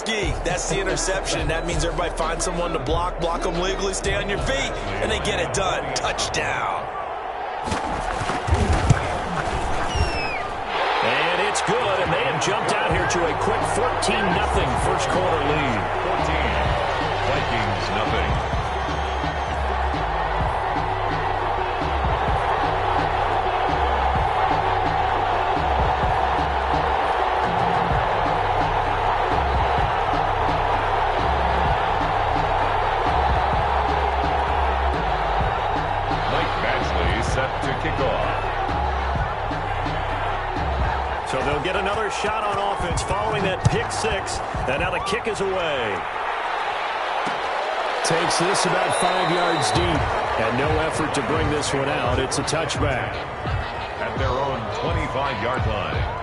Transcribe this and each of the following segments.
ski. That's the interception. That means everybody finds someone to block them legally, stay on your feet, and they get it done. Touchdown. And it's good, and they have jumped out here to a quick 14-0 first quarter lead. 14, Vikings nothing. So they'll get another shot on offense following that pick six. And now the kick is away. Takes this about 5 yards deep. And no effort to bring this one out. It's a touchback. At their own 25-yard line.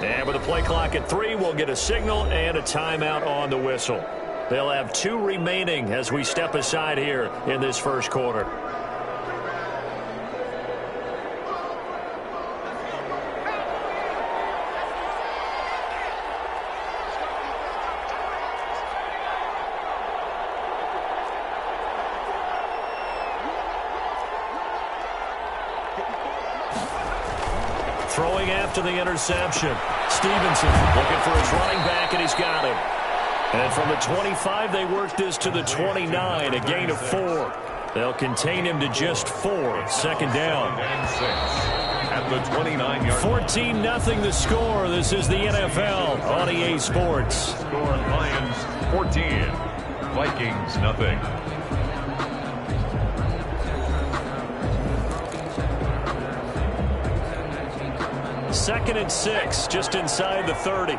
And with a play clock at 3, we'll get a signal and a timeout on the whistle. They'll have 2 remaining as we step aside here in this first quarter. Throwing after the interception. Stevenson looking for his running back, and he's got him. And from the 25, they work this to the 29, a gain of 4. They'll contain him to just 4. Second down. And 6 at the 29-yard 14-0 the score. This is the NFL on EA Sports. Score Lions 14, Vikings nothing. Second and 6, just inside the 30.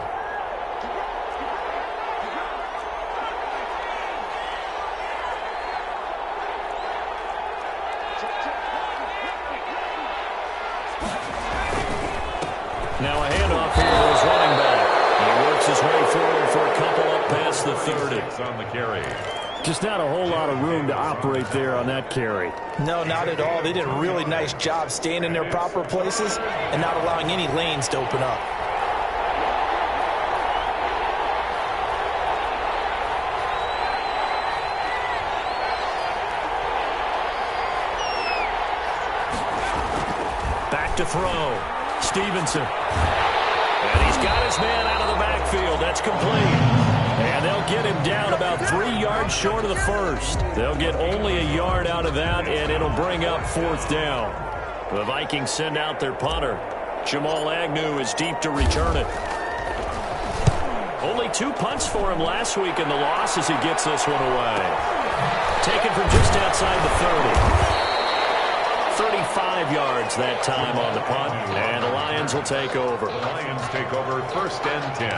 makes his way forward for a couple up past the 30. On the carry. Just not a whole lot of room to operate there on that carry. No, not at all. They did a really nice job staying in their proper places and not allowing any lanes to open up. Back to throw. Stevenson. And he's got his man out of the backfield. That's complete. And they'll get him down about 3 yards short of the first. They'll get only a yard out of that, and it'll bring up 4th down. The Vikings send out their punter. Jamal Agnew is deep to return it. Only 2 punts for him last week in the loss as he gets this one away. Taken from just outside the 30. 35 yards that time on the punt, and the Lions will take over. The Lions take over 1st and 10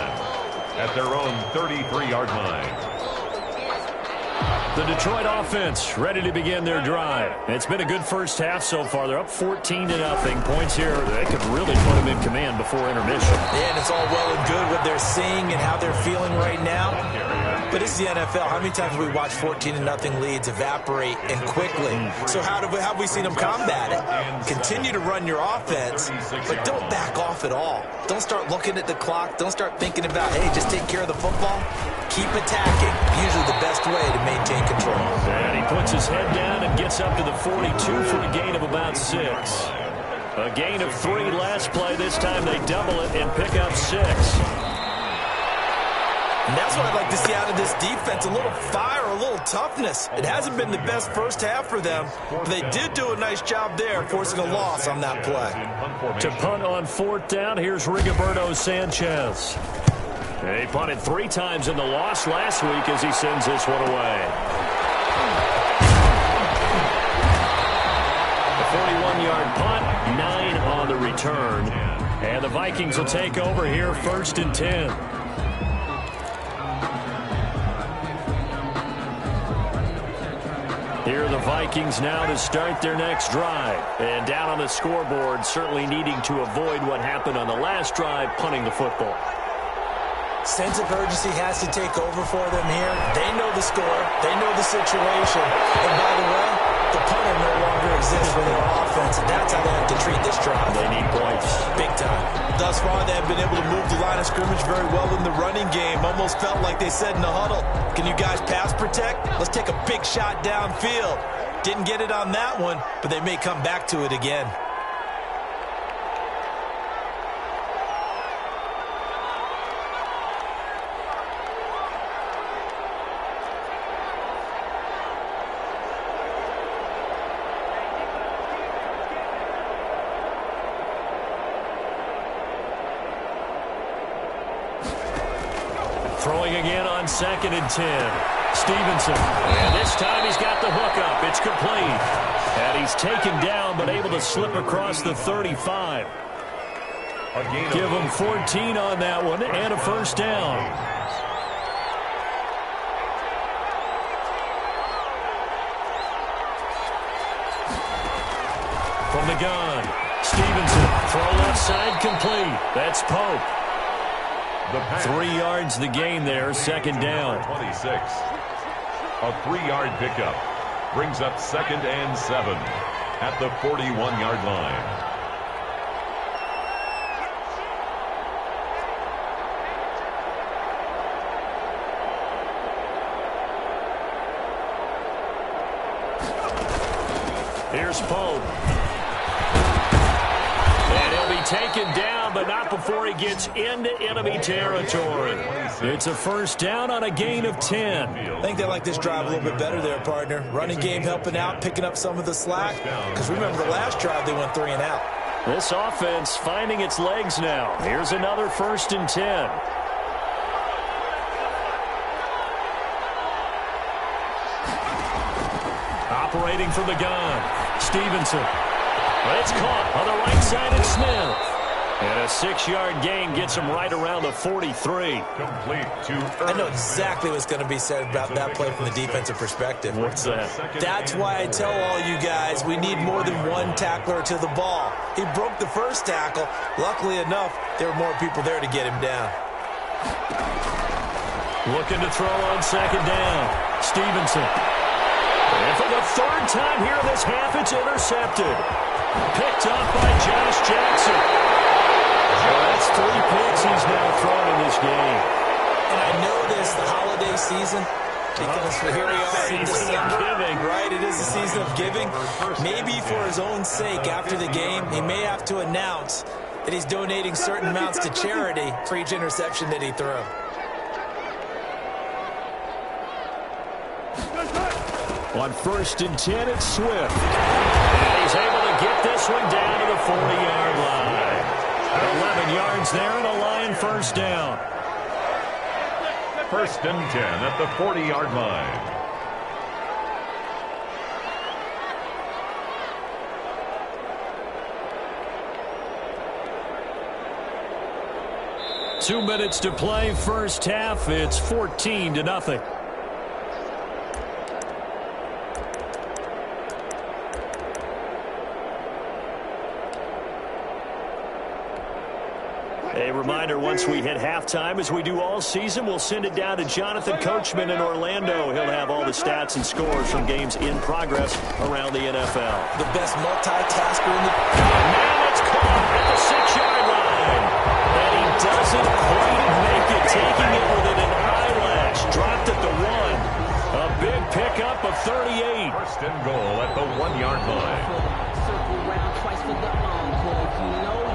at their own 33-yard line. The Detroit offense ready to begin their drive. It's been a good first half so far. They're up 14-0. Points here. They could really put them in command before intermission. Yeah, and it's all well and good what they're seeing and how they're feeling right now. But it's the NFL. How many times have we watched 14-0 leads evaporate and quickly? So how have we seen them combat it? Continue to run your offense, but don't back off at all. Don't start looking at the clock. Don't start thinking about, hey, just take care of the football. Keep attacking. Usually the best way to maintain control. And he puts his head down and gets up to the 42 for a gain of about 6. A gain of 3 last play. This time they double it and pick up 6. And that's what I'd like to see out of this defense, a little fire, a little toughness. It hasn't been the best first half for them, but they did do a nice job there, forcing a loss on that play. To punt on 4th down, here's Rigoberto Sanchez. He punted 3 times in the loss last week as he sends this one away. A 41-yard punt, 9 on the return. And the Vikings will take over here 1st and 10. Here are the Vikings now to start their next drive. And down on the scoreboard, certainly needing to avoid what happened on the last drive, punting the football. Sense of urgency has to take over for them here. They know the score. They know the situation. And by the way, the punter no longer exists for their offense, and that's how they have to treat this drive. They need points. Big time. Thus far, they have been able to move the line of scrimmage very well in the running game. Almost felt like they said in the huddle, can you guys pass protect? Let's take a big shot downfield. Didn't get it on that one, but they may come back to it again. Throwing again on 2nd and 10. Stevenson. And this time he's got the hook up. It's complete. And he's taken down but able to slip across the 35. Give him 14 on that one and a 1st down. From the gun, Stevenson. Throw left side complete. That's Pope. 3 yards the gain there, 2nd down. 26. A 3-yard pickup brings up 2nd and 7 at the 41-yard line. Here's Pope. And he'll be taken down, but not before he gets into enemy territory. It's a 1st down on a gain of 10. I think they like this drive a little bit better there, partner. Running game helping out, picking up some of the slack. Because remember, the last drive they went 3 and out. This offense finding its legs now. Here's another 1st and 10. Operating from the gun, Stevenson. It's caught on the right side of Smith. And a 6-yard gain gets him right around the 43. Complete to I know exactly what's going to be said about that play from the defensive perspective. What's that? That's why I tell all you guys we need more than one tackler to the ball. He broke the first tackle. Luckily enough, there were more people there to get him down. Looking to throw on second down. Stevenson. And for the third time here this half, it's intercepted. Picked off by Josh Jackson. That's 3 picks he's now thrown in this game. And I know this, the holiday season, because here we are in December, right? It is the season of giving. Maybe for his own sake, after the game, he may have to announce that he's donating certain amounts to charity for each interception that he threw. On 1st and 10, it's Swift. And he's able to get this one down to the 40-yard line. 11 yards there and a Lion first down. 1st and 10 at the 40-yard line. Two minutes to play, first half. It's 14-0. A reminder, once we hit halftime, as we do all season, we'll send it down to Jonathan Coachman in Orlando. He'll have all the stats and scores from games in progress around the NFL. The best multitasker in the... Man, it's caught at the 6-yard line. And he doesn't quite make it, taking it within an eyelash. Dropped at the 1. A big pickup of 38. 1st and goal at the 1-yard line. Circle round twice for the encore. You know.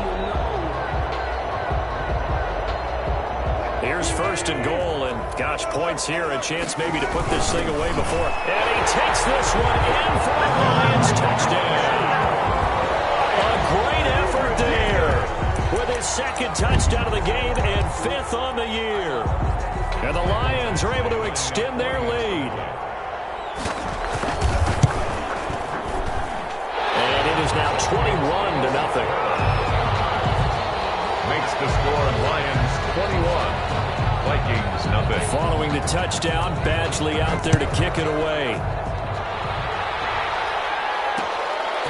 Here's 1st and goal, and gosh, points here, a chance maybe to put this thing away before. And he takes this one in for a Lions touchdown. A great effort there with his 2nd touchdown of the game and 5th on the year. And the Lions are able to extend their lead. And it is now 21-0. Makes the score Lions 21. Vikings nothing. Following the touchdown, Badgley out there to kick it away.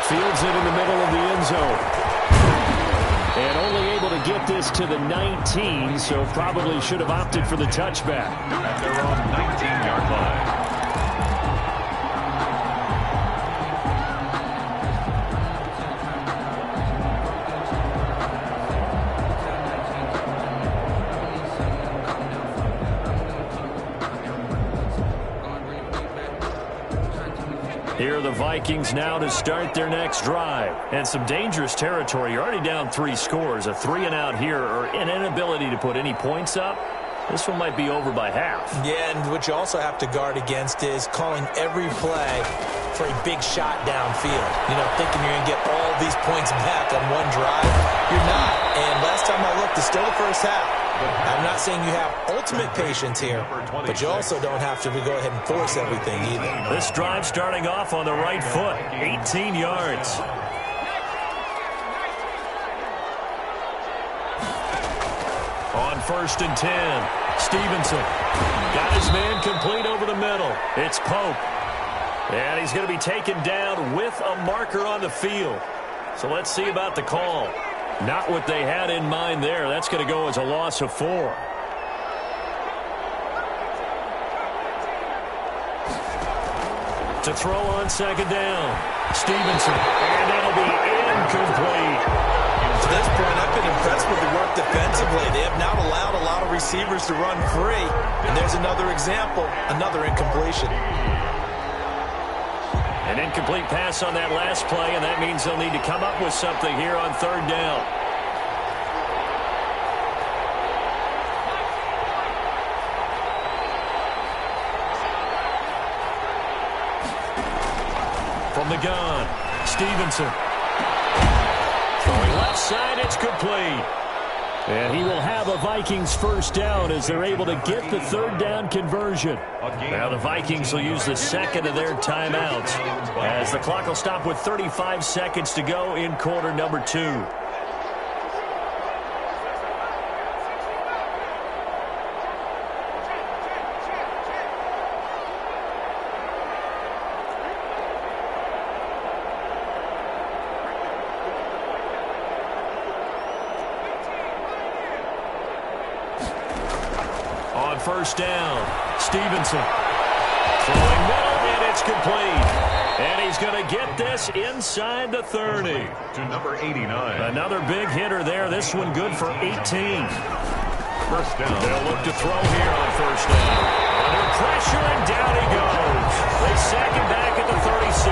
Fields it in the middle of the end zone. And only able to get this to the 19, so probably should have opted for the touchback. At their own 19-yard line. Here are the Vikings now to start their next drive. And some dangerous territory. You're already down 3 scores. A 3-and-out here, or an inability to put any points up. This one might be over by half. Yeah, and what you also have to guard against is calling every play for a big shot downfield. You know, thinking you're going to get all these points back on one drive. You're not. And last time I looked, it's still the first half. I'm not saying you have ultimate patience here, but you also don't have to go ahead and force everything either. This drive starting off on the right foot, 18 yards. On 1st and 10, Stevenson got his man complete over the middle. It's Pope. And he's going to be taken down with a marker on the field. So let's see about the call. Not what they had in mind there. That's going to go as a loss of 4. To throw on second down, Stevenson. And that'll be incomplete. To this point, I've been impressed with the work defensively. They have now allowed a lot of receivers to run free. And there's another example, another incompletion. An incomplete pass on that last play, and that means they'll need to come up with something here on 3rd down. From the gun, Stevenson. Throwing left side, it's complete. And he will have a Vikings first down as they're able to get the 3rd down conversion. Now the Vikings will use the 2nd of their timeouts as the clock will stop with 35 seconds to go in quarter number 2. on first down. Stevenson throwing middle, and it's complete. And he's going to get this inside the 30. To number 89. Another big hitter there. This one good for 18. First down. They'll look to throw here on first down. Under pressure, and down he goes. They sack him back at the 36.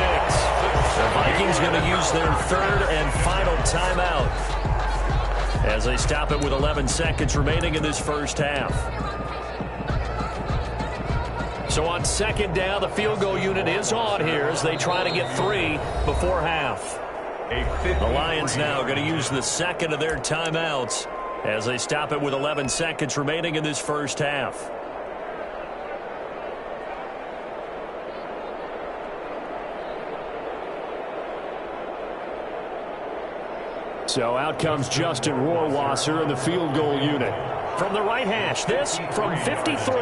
The Vikings going to use their third and final timeout as they stop it with 11 seconds remaining in this first half. So on second down, the field goal unit is on here as they try to get 3 before half. The Lions now going to use the second of their timeouts as they stop it with 11 seconds remaining in this first half. So out comes Justin Rohrwasser in the field goal unit. From the right hash, this from 53.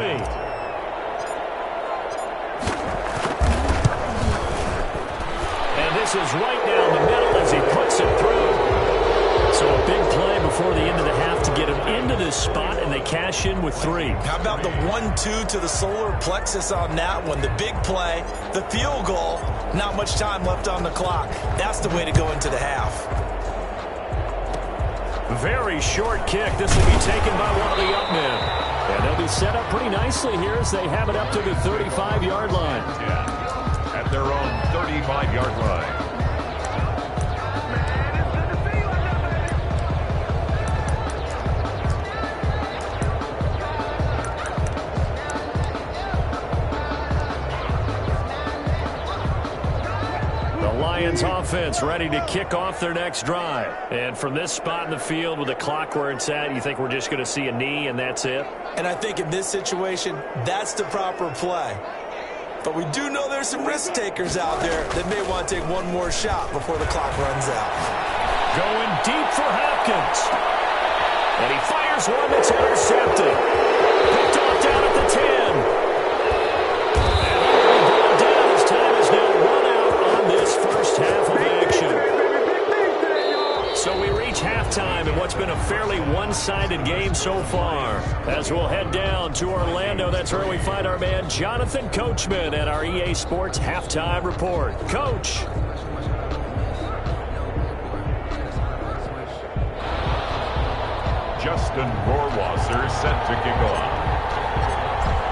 And this is right down the middle as he puts it through. So a big play before the end of the half to get him into this spot, and they cash in with 3. How about the 1-2 to the solar plexus on that one? The big play, the field goal, not much time left on the clock. That's the way to go into the half. Very short kick. This will be taken by one of the up men. And they'll be set up pretty nicely here as they have it up to the 35-yard line. Yeah, at their own 35-yard line. Lions offense ready to kick off their next drive. And from this spot in the field with the clock where it's at, you think we're just going to see a knee and that's it? And I think in this situation, that's the proper play. But we do know there's some risk takers out there that may want to take one more shot before the clock runs out. Going deep for Hopkins. And he fires one that's intercepted. Picked off down at the 10. And brought down. His time is now run out on this first half of action. So we reach halftime in what's been a fairly one-sided game so far. As we'll head down to Orlando, that's where we find our man Jonathan Coachman at our EA Sports Halftime Report. Coach. Justin Rohrwasser set to kick off.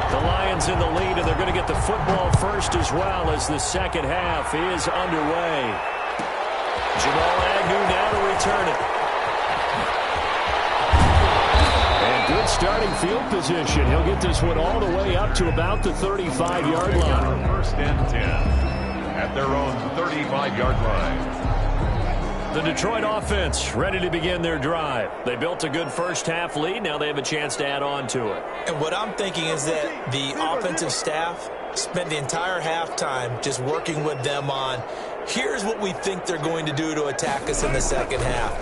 The Lions in the lead, and they're going to get the football first as well as the second half is underway. Jamal Agnew now to return it. And good starting field position. He'll get this one all the way up to about the 35-yard line. First and 10 at their own 35-yard line. The Detroit offense ready to begin their drive. They built a good first-half lead. Now they have a chance to add on to it. And what I'm thinking is that the offensive staff spent the entire halftime just working with them on, here's what we think they're going to do to attack us in the second half.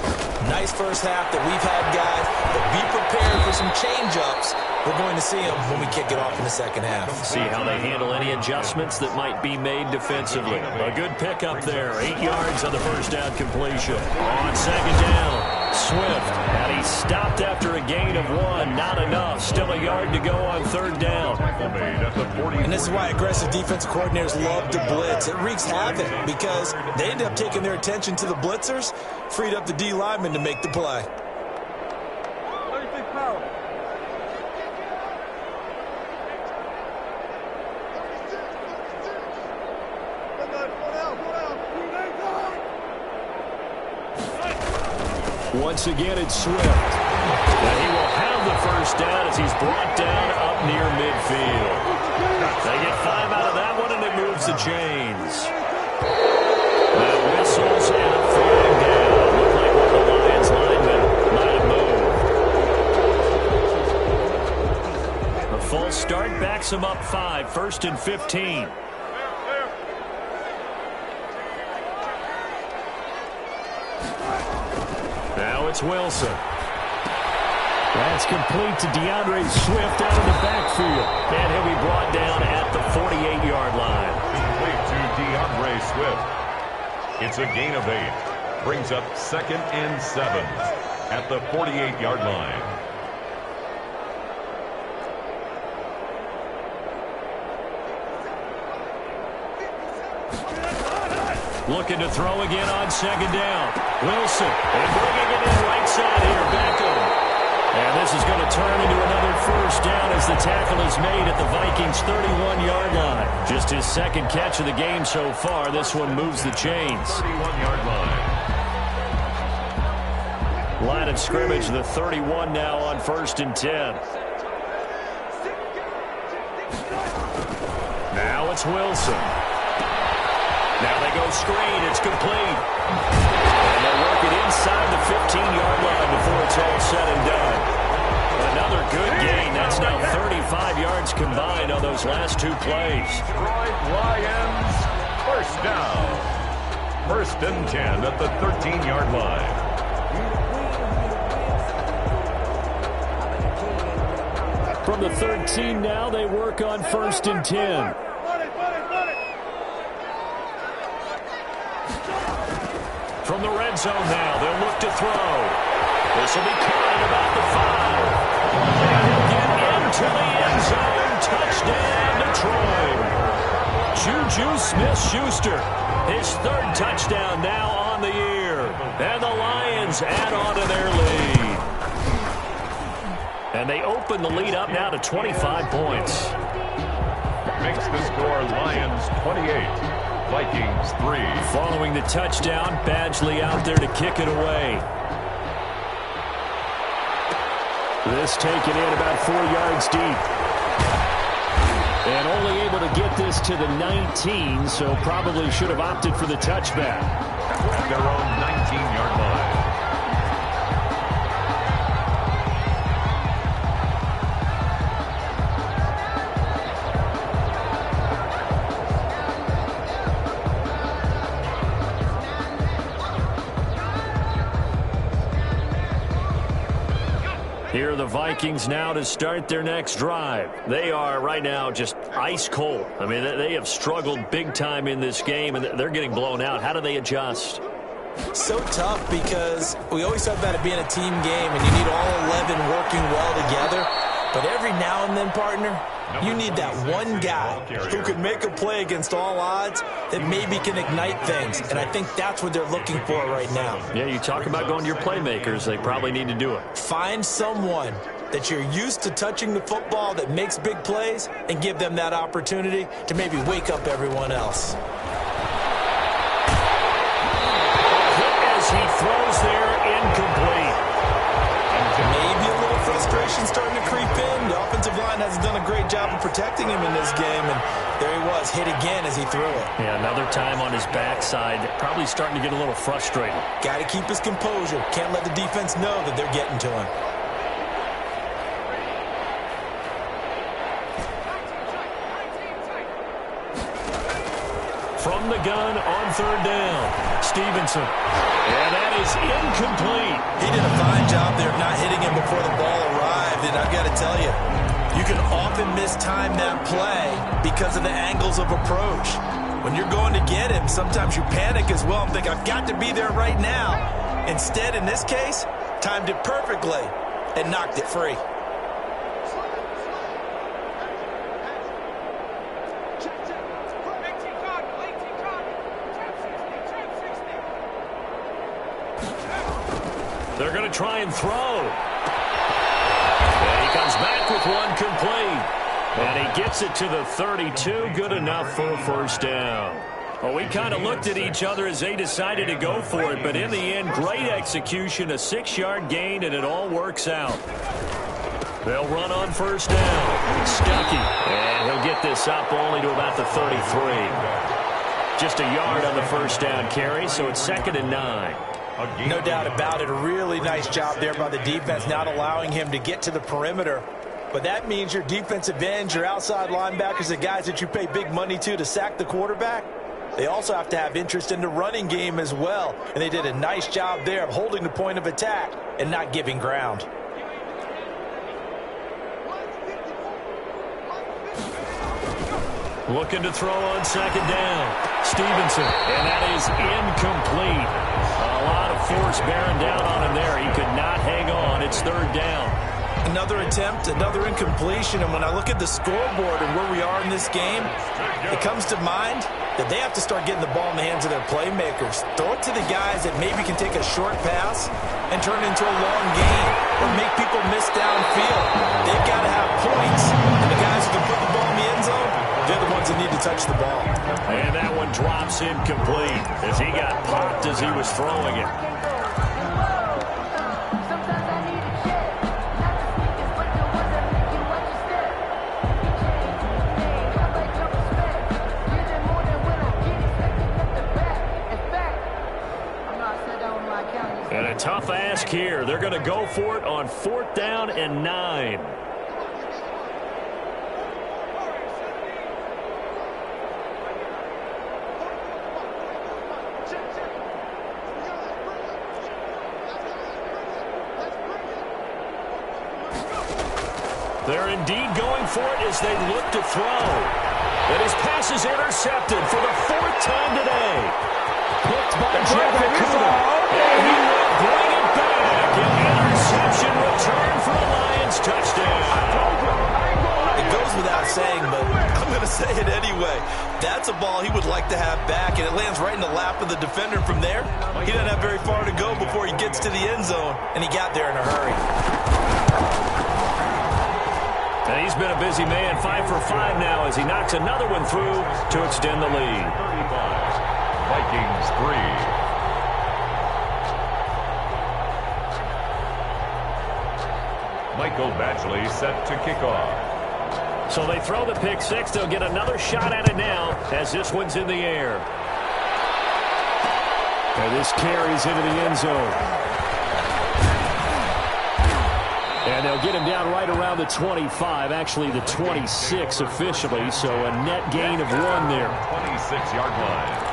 Nice first half that we've had, guys, but be prepared for some change-ups. We're going to see them when we kick it off in the second half. See how they handle any adjustments that might be made defensively. A good pickup there. 8 yards on the first down completion. On second down, Swift. And he stopped after a gain of 1. Not enough. Still a yard to go on third down. And this is why aggressive defensive coordinators love to blitz. It wreaks havoc because they end up taking their attention to the blitzers, freed up the D lineman to make the play. Once again, it's Swift. And he will have the first down as he's brought down up near midfield. They get 5 out of that one, and it moves the chains. Now whistles and a flag down. Looked like one of the Lions linemen might have moved. A false start backs him up 5, 1st and 15. Now it's Wilson. That's complete to DeAndre Swift out of the backfield. And he'll be brought down at the 48-yard line. Complete to DeAndre Swift. It's a gain of 8. Brings up 2nd and 7 at the 48-yard line. Looking to throw again on second down. Wilson, and bringing it in right side here, Beckham. And this is going to turn into another first down as the tackle is made at the Vikings' 31-yard line. Just his second catch of the game so far. This one moves the chains. 31-yard line. Line of scrimmage, the 31 now on 1st and 10. Now it's Wilson. Now they go screen. It's complete. And they work it inside the 15-yard line before it's all said and done. Another good gain. That's now 35 yards combined on those last two plays. Detroit Lions, first down. 1st and 10 at the 13-yard line. From the 13 now, they work on 1st and 10. From the red zone now, they'll look to throw. This will be caught at about the 5. And he'll get into the end zone. Touchdown, Detroit. Juju Smith-Schuster, his 3rd touchdown now on the year. And the Lions add on to their lead. And they open the lead up now to 25 points. Makes the score Lions 28, Vikings 3. Following the touchdown, Badgley out there to kick it away. This taken in about 4 yards deep. And only able to get this to the 19, so probably should have opted for the touchback. At their own 19-yard line. Here are the Vikings now to start their next drive. They are right now just ice cold. I mean, they have struggled big time in this game, and they're getting blown out. How do they adjust? So tough because we always talk about it being a team game, and you need all 11 working well together. But every now and then, partner, you need that one guy who can make a play against all odds that maybe can ignite things. And I think that's what they're looking for right now. Yeah, you talk about going to your playmakers. They probably need to do it. Find someone that you're used to touching the football that makes big plays and give them that opportunity to maybe wake up everyone else. As he throws there, incomplete. Maybe a little frustration starting to creep in. The offensive line hasn't done a great job of protecting him in this game, and there he was, hit again as he threw it. Yeah, another time on his backside, probably starting to get a little frustrated. Got to keep his composure. Can't let the defense know that they're getting to him. From the gun on 3rd down, Stevenson. And that is incomplete. He did a fine job there of not hitting him before the ball arrived, and I've got to tell you, you can often mistime that play because of the angles of approach. When you're going to get him, sometimes you panic as well and think, I've got to be there right now. Instead, in this case, timed it perfectly and knocked it free. They're going to try and throw. And he comes back with one complete. And he gets it to the 32. Good enough for a first down. Well, we kind of looked at each other as they decided to go for it. But in the end, great execution, a 6-yard gain, and it all works out. They'll run on first down. Stuckey. And he'll get this up only to about the 33. Just a yard on the first down carry, so it's 2nd and 9. No doubt about it. A really nice job there by the defense, not allowing him to get to the perimeter. But that means your defensive ends, your outside linebackers, the guys that you pay big money to sack the quarterback, they also have to have interest in the running game as well. And they did a nice job there of holding the point of attack and not giving ground. Looking to throw on 2nd down. Stevenson. And that is incomplete. A lot of force bearing down on him there. He could not hang on. It's 3rd down. Another attempt, another incompletion, and when I look at the scoreboard and where we are in this game, it comes to mind that they have to start getting the ball in the hands of their playmakers. Throw it to the guys that maybe can take a short pass and turn it into a long game or make people miss downfield. They've got to have points, and the guys who can put the ball in the end zone, they're the ones that need to touch the ball. And that one drops incomplete as he got popped as he was throwing it. And a tough ask here. They're going to go for it on 4th down and 9. They're indeed going for it as they look to throw. And his pass is intercepted for the 4th time today. Picked by Jeffrey Kuda. And he will bring it back. An interception return for a Lions touchdown. It goes without saying, but I'm going to say it anyway. That's a ball he would like to have back, and it lands right in the lap of the defender from there. He doesn't have very far to go before he gets to the end zone, and he got there in a hurry. And he's been a busy man, 5 for 5 now as he knocks another one through to extend the lead. 35, Vikings 3. Michael Badgley set to kick off. So they throw the pick six. They'll get another shot at it now as this one's in the air. And this carries into the end zone. And they'll get him down right around the 25, actually the 26 officially, so a net gain of 1 there. 26-yard line.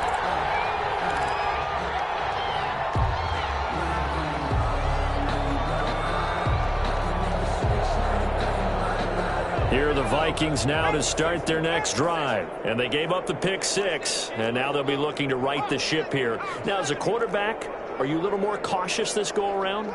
Here are the Vikings now to start their next drive. And they gave up the pick six, and now they'll be looking to right the ship here. Now, as a quarterback, are you a little more cautious this go-around?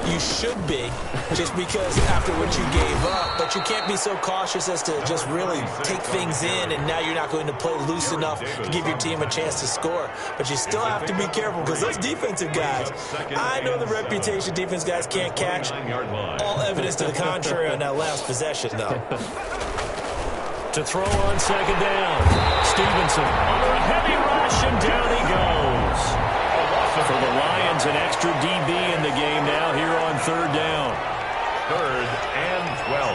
You should be, just because after what you gave up. But you can't be so cautious as to just really take things in, and now you're not going to play loose enough to give your team a chance to score. But you still have to be careful because those defensive guys, I know the reputation defense guys can't catch. All evidence to the contrary on that last possession, though. To throw on 2nd down. Stevenson under a heavy rush, and down he goes. For the Lions, an extra DB in the game now here on 3rd down. 3rd and 12.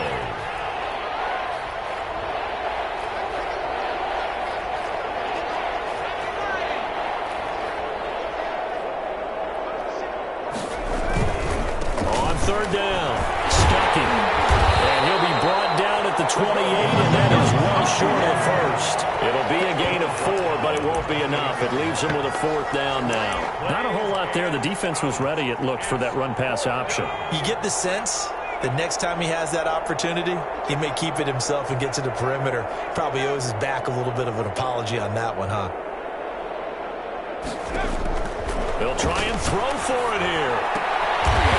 On 3rd down, Stuckey. And he'll be brought down at the 28, and that is one short of first. It'll be a gain of 4, but it won't be enough. It leaves him with a 4th down now. Not a whole lot there. The defense was ready, it looked, for that run-pass option. You get the sense that next time he has that opportunity, he may keep it himself and get to the perimeter. Probably owes his back a little bit of an apology on that one, huh? They'll try and throw for it here.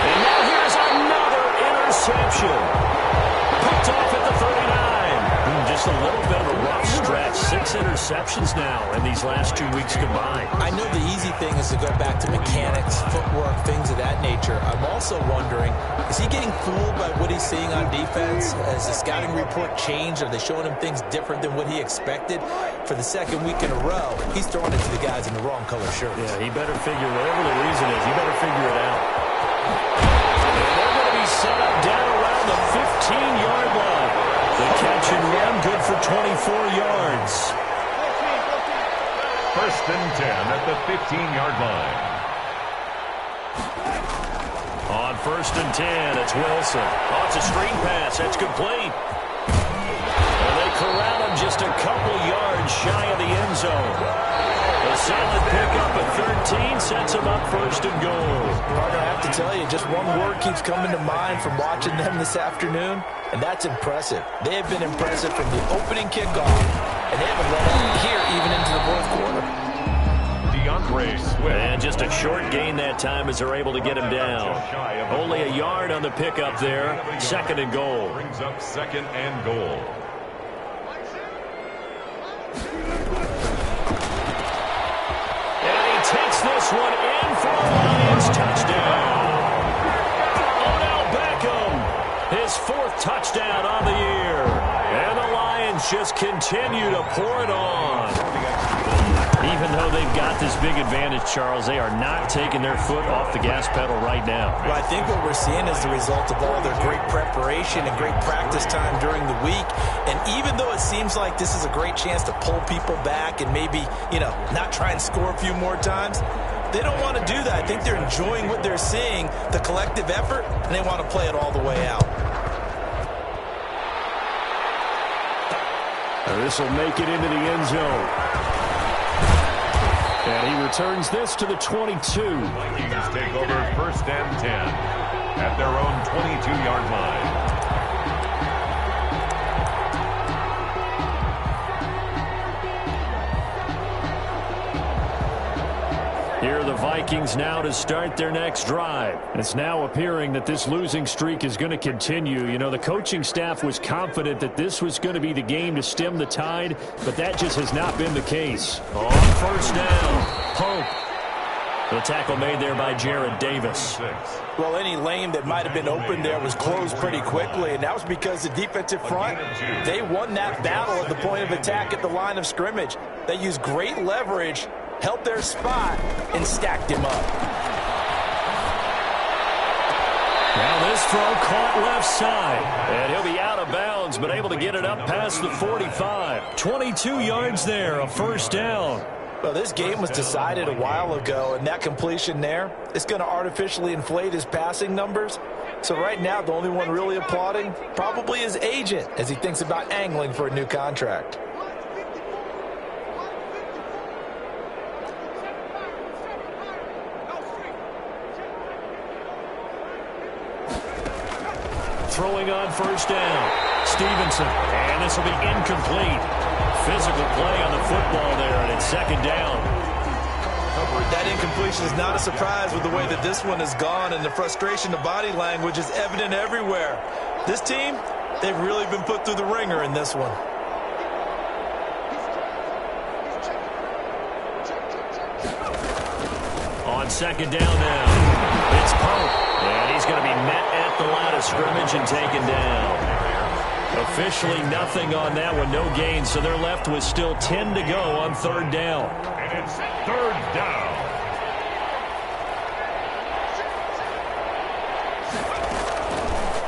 And now here's another interception. Picked off at the 39. Just a little bit of a rough stretch. 6 interceptions now in these last 2 weeks combined. I know the easy thing is to go back to mechanics, footwork, things of that nature. I'm also wondering, is he getting fooled by what he's seeing on defense? Has the scouting report changed? Are they showing him things different than what he expected? For the 2nd week in a row, he's throwing it to the guys in the wrong color shirts. Yeah, he better figure, whatever the reason is, he better figure it out. And they're going to be set up down around the 15-yard line. The catch and run, good for 24 yards. 1st and 10 at the 15-yard line. On 1st and 10, it's Wilson. Oh, it's a screen pass. That's complete. And they corral him just a couple yards shy of the end zone. A solid pickup at 13 sets him up 1st and goal. Partner, I have to tell you, just one word keeps coming to mind from watching them this afternoon, and that's impressive. They have been impressive from the opening kickoff, and they haven't let up here even into the 4th quarter. DeAndre Swift. And just a short gain that time as they're able to get him down. Only a yard on the pickup there. 2nd and goal. Brings up 2nd and goal. And he takes this one in for a Lions touchdown. Odell Beckham, his 4th touchdown on the year. And the Lions just continue to pour it on. Even though they've got this big advantage, Charles, they are not taking their foot off the gas pedal right now. Well, I think what we're seeing is the result of all their great preparation and great practice time during the week. And even though it seems like this is a great chance to pull people back and maybe, not try and score a few more times, they don't want to do that. I think they're enjoying what they're seeing, the collective effort, and they want to play it all the way out. This will make it into the end zone. And he returns this to the 22. Vikings take over 1st and 10 at their own 22-yard line. Here are the Vikings now to start their next drive. It's now appearing that this losing streak is going to continue. The coaching staff was confident that this was going to be the game to stem the tide, but that just has not been the case. On 1st down, Pope. The tackle made there by Jared Davis. Well, any lane that might have been open there was closed pretty quickly, and that was because the defensive front, they won that battle at the point of attack at the line of scrimmage. They used great leverage, held their spot, and stacked him up. Now this throw caught left side. And he'll be out of bounds, but able to get it up past the 45. 22 yards there, a 1st down. Well, this game was decided a while ago, and that completion there is going to artificially inflate his passing numbers. So right now, the only one really applauding probably his agent as he thinks about angling for a new contract. Throwing on 1st down. Stevenson. And this will be incomplete. Physical play on the football there, and it's 2nd down. That incompletion is not a surprise with the way that this one has gone, and the frustration, the body language is evident everywhere. This team, they've really been put through the ringer in this one. On 2nd down now, it's Pope. And he's going to be met at the line of scrimmage and taken down. Officially nothing on that one, no gain, so they're left with still 10 to go on 3rd down. And it's 3rd down.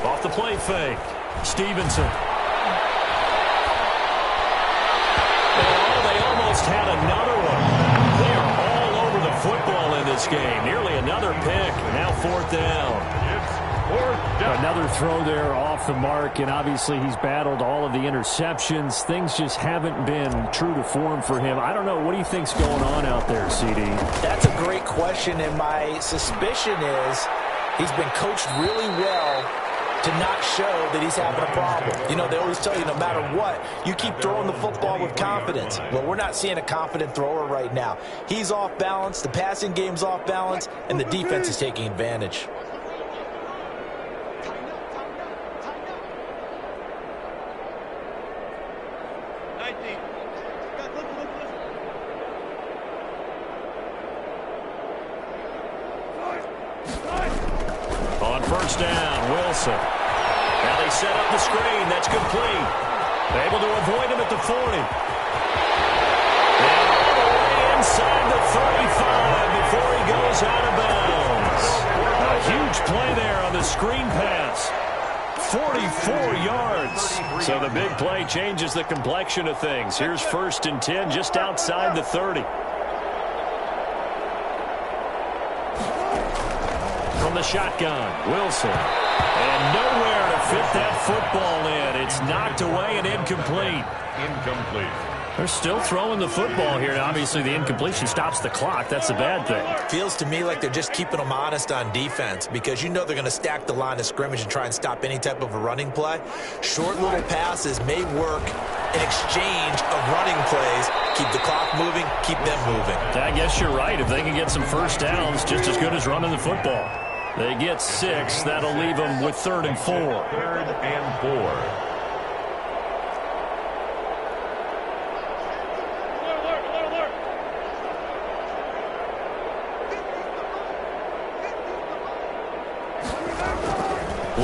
Off the play fake, Stevenson. Oh, they almost had another one. They are all over the football in this game. Nearly another pick, now 4th down. Another throw there off the mark, and obviously he's battled all of the interceptions. Things just haven't been true to form for him. I don't know. What do you think's going on out there, CD? That's a great question, and my suspicion is he's been coached really well to not show that he's having a problem. They always tell you no matter what, you keep throwing the football with confidence. Well, we're not seeing a confident thrower right now. He's off balance, the passing game's off balance, and the defense is taking advantage. On 1st down, Wilson. Now they set up the screen. That's complete. Able to avoid him at the 40. And all the way inside the 35 before he goes out of bounds. A huge play there on the screen pass. 44 yards. So the big play changes the complexion of things. Here's 1st and 10 just outside the 30. From the shotgun, Wilson. And nowhere to fit that football in. It's knocked away and incomplete. Incomplete. They're still throwing the football here, and obviously the incompletion stops the clock. That's a bad thing. Feels to me like they're just keeping them honest on defense because they're going to stack the line of scrimmage and try and stop any type of a running play. Short little passes may work an exchange of running plays. Keep the clock moving, keep them moving. I guess you're right. If they can get some first downs, just as good as running the football. They get 6. That'll leave them with 3rd and 4. 3rd and 4.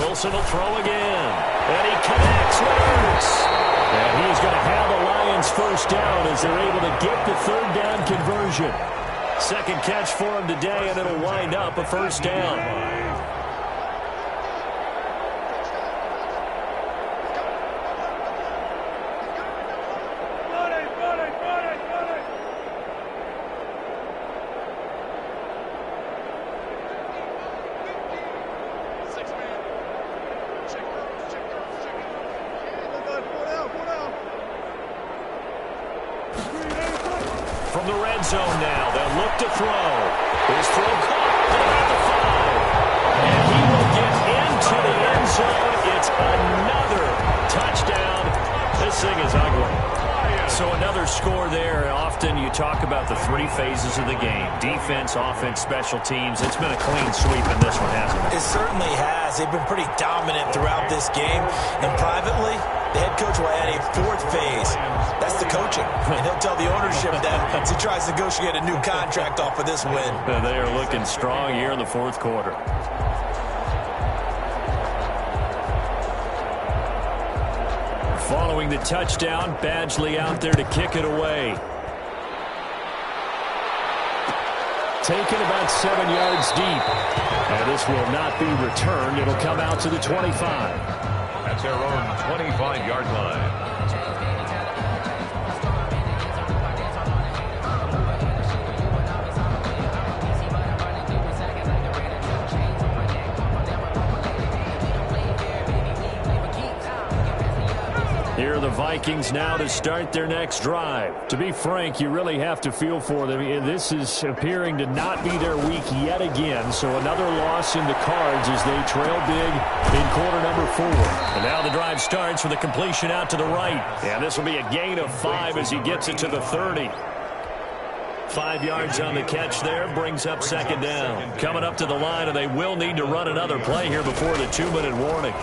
Wilson will throw again. And he connects with Ertz. And he's going to have the Lions first down as they're able to get the 3rd down conversion. Second catch for him today, and it'll wind up a first down. From the red zone now, they'll look to throw. His throw caught at the 5. And he will get into the end zone. It's another touchdown. This thing is ugly. So another score there. Often you talk about the 3 phases of the game. Defense, offense, special teams. It's been a clean sweep in this one, hasn't it? It certainly has. They've been pretty dominant throughout this game. And privately, the head coach will add a 4th phase. That's the coaching. And he'll tell the ownership that as he tries to negotiate a new contract off of this win. They are looking strong here in the 4th quarter. Following the touchdown, Badgley out there to kick it away. Taken about 7 yards deep. And this will not be returned. It'll come out to the 25. At their own 25-yard line. Here are the Vikings now to start their next drive. To be frank, you really have to feel for them. This is appearing to not be their week yet again. So another loss in the cards as they trail big in quarter number 4. And now the drive starts with a completion out to the right. And this will be a gain of 5 as he gets it to the 30. 5 yards on the catch there, brings up second down. Coming up to the line, and they will need to run another play here before the 2-minute warning.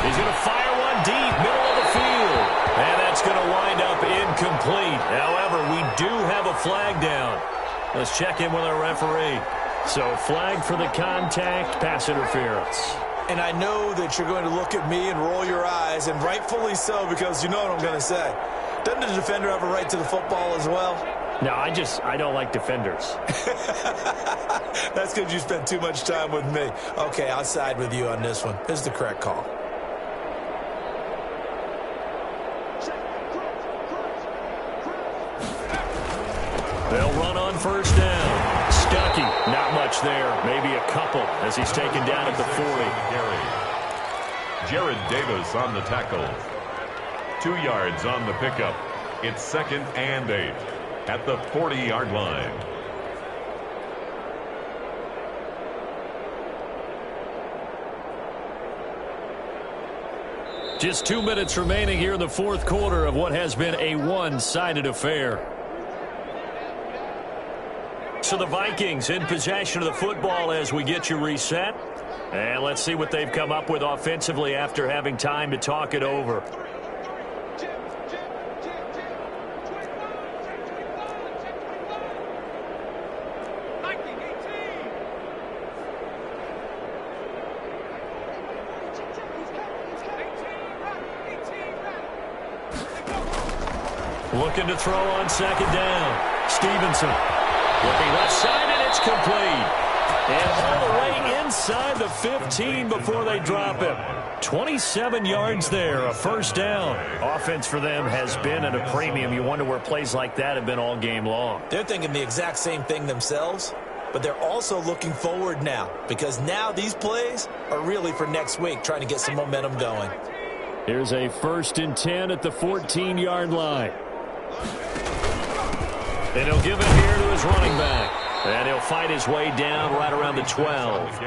He's going to fire one deep, middle of the field. And that's going to wind up incomplete. However, we do have a flag down. Let's check in with our referee. So, flag for the contact, pass interference. And I know that you're going to look at me and roll your eyes, and rightfully so, because you know what I'm going to say. Doesn't the defender have a right to the football as well? No, I don't like defenders. That's because you spent too much time with me. Okay, I'll side with you on this one. This is the correct call. They'll run on first down. Stuckey, not much there. Maybe a couple as he's taken down at the 40. Jared Davis on the tackle. 2 yards on the pickup. It's 2nd and 8 at the 40-yard line. Just 2 minutes remaining here in the 4th quarter of what has been a one-sided affair. So the Vikings in possession of the football as we get you reset. And let's see what they've come up with offensively after having time to talk it over. Looking to throw on second down. Stevenson looking left side, and it's complete. And all the way inside the 15 before they drop him. 27 yards there, a first down. Offense for them has been at a premium. You wonder where plays like that have been all game long. They're thinking the exact same thing themselves, but they're also looking forward now because now these plays are really for next week, trying to get some momentum going. Here's a 1st and 10 at the 14-yard line. And he'll give it here to his running back. And he'll fight his way down right around the 12.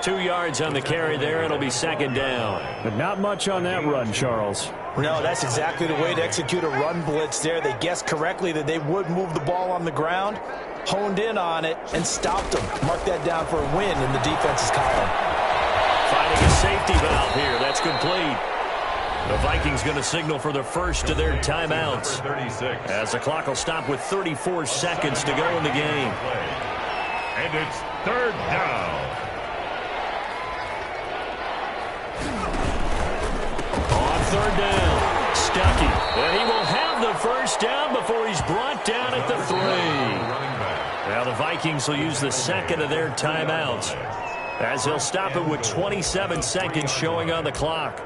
2 yards on the carry there. It'll be second down. But not much on that run, Charles. No, that's exactly the way to execute a run blitz there. They guessed correctly that they would move the ball on the ground, honed in on it, and stopped them. Mark that down for a win in the defense's column. Finding a safety valve here. That's complete. The Vikings going to signal for the first of their timeouts. 36. As the clock will stop with 34 seconds to go in the game. And it's third down. On third down, Stuckey. And he will have the first down before he's brought down at the 3. Now the Vikings will use the second of their timeouts, as he'll stop it with 27 seconds showing on the clock.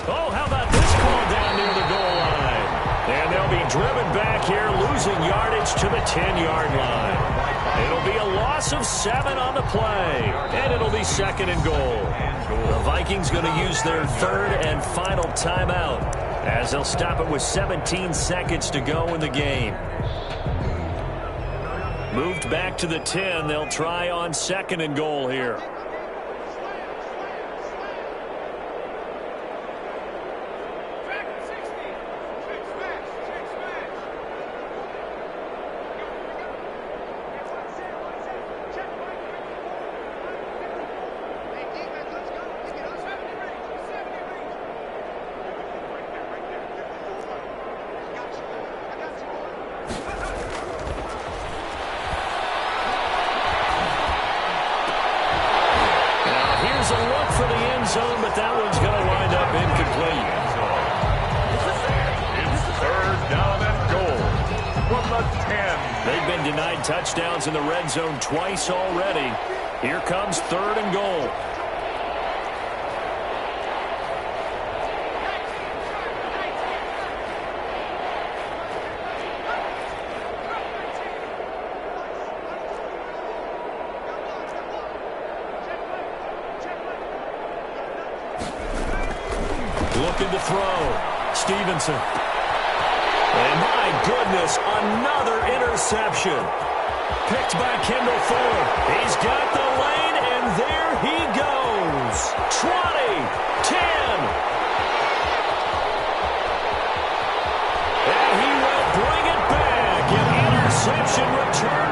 Oh, how about this call down near the goal line? And they'll be driven back here, losing yardage to the 10-yard line. It'll be a loss of 7 on the play, and it'll be second and goal. The Vikings going to use their third and final timeout, as they'll stop it with 17 seconds to go in the game. Moved back to the 10. They'll try on second and goal here. But that one's going to wind up incomplete. It's third down and goal from the 10. They've been denied touchdowns in the red zone twice already. Here comes third and goal. Looking to throw. Stevenson. And my goodness, another interception. Picked by Kendall Fuller. He's got the lane, and there he goes. 20, 10. And he will bring it back. An interception return